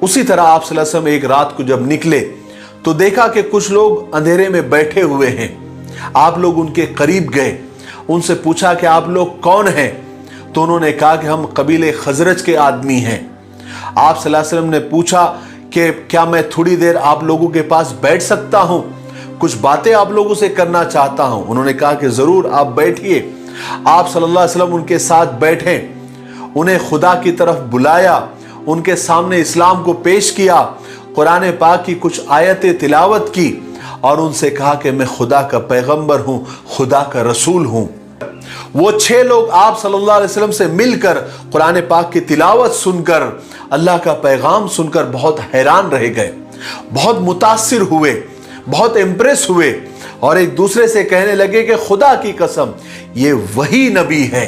उसी तरह आप सल्लल्लाहु अलैहि वसल्लम एक रात को जब निकले तो देखा कि कुछ लोग अंधेरे में बैठे हुए हैं। आप लोग उनके करीब गए, उनसे पूछा कि आप लोग कौन हैं? तो उन्होंने कहा कि हम कबीले खजरज के आदमी हैं। आप सल्लल्लाहु अलैहि वसल्लम ने पूछा कि क्या मैं थोड़ी देर आप लोगों के पास बैठ सकता हूं, कुछ बातें आप लोगों से करना चाहता हूं। उन्होंने कहा कि जरूर, आप बैठिए। आप सल्लल्लाहु अलैहि वसल्लम उनके साथ बैठे, उन्हें खुदा की तरफ बुलाया, उनके सामने इस्लाम को पेश किया, कुरान पाक की कुछ आयतें तिलावत की और उनसे कहा कि मैं खुदा का पैगंबर हूं, खुदा का रसूल हूं। वो 6 लोग आप सल्लल्लाहु अलैहि वसल्लम से मिलकर कुरान पाक की तिलावत सुनकर, अल्लाह का पैगाम सुनकर बहुत हैरान रह गए, बहुत मुतासिर हुए, बहुत इंप्रेस हुए और एक दूसरे से कहने लगे कि खुदा की कसम, ये वही नबी है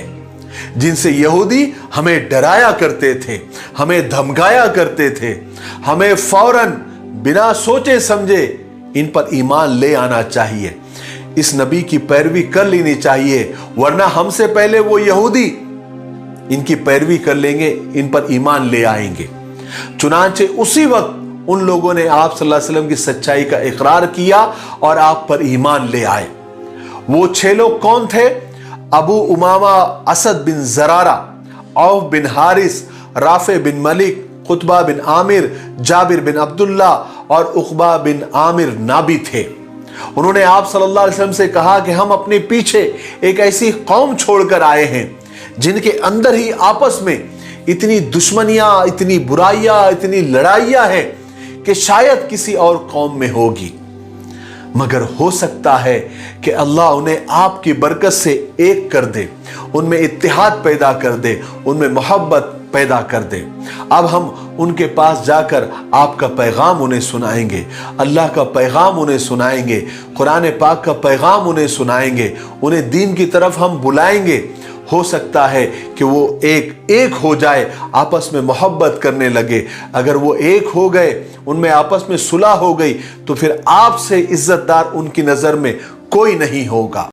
जिनसे यहूदी हमें डराया करते थे, हमें धमकाया करते थे। हमें फौरन बिना सोचे समझे इन पर ईमान ले आना चाहिए, इस नबी की पैरवी कर लेनी चाहिए, वरना हमसे पहले वो यहूदी इनकी पैरवी कर लेंगे, इन पर ईमान ले आएंगे। चुनांचे उसी वक्त उन लोगों ने आप सल्लल्लाहु अलैहि वसल्लम की सच्चाई का इकरार किया और आप पर ईमान ले आए। वो 6 लोग कौन थे? Abu Umama Asad bin जरारा, of bin Haris, Rafe बिन मलिक, कुतबा बिन आमिर, जाबिर बिन अब्दुल्ला और उकबा बिन आमिर नाबी थे। उन्होंने आप सल्लल्लाहु अलैहि वसल्लम से कहा कि हम अपने पीछे एक ऐसी कौम छोड़कर आए हैं जिनके अंदर ही आपस में इतनी दुश्मनियां, इतनी बुराइयां, इतनी लड़ाइयां हैं कि शायद किसी और कौम में होगी, मगर हो सकता है कि अल्लाह उन्हें आपकी बरकत से एक कर दे, उनमें इत्तेहाद पैदा कर दे, उनमें मोहब्बत पैदा कर दे। अब हम उनके पास जाकर आपका पैगाम उन्हें सुनाएंगे, अल्लाह का पैगाम उन्हें सुनाएंगे, कुरान पाक का पैगाम उन्हें सुनाएंगे, उन्हें दीन की तरफ हम बुलाएंगे। हो सकता है कि वो एक हो जाए, आपस में मोहब्बत करने लगे। अगर वो एक हो गए, उनमें आपस में सुलह हो गई, तो फिर आपसे इज्जतदार उनकी नजर में कोई नहीं होगा।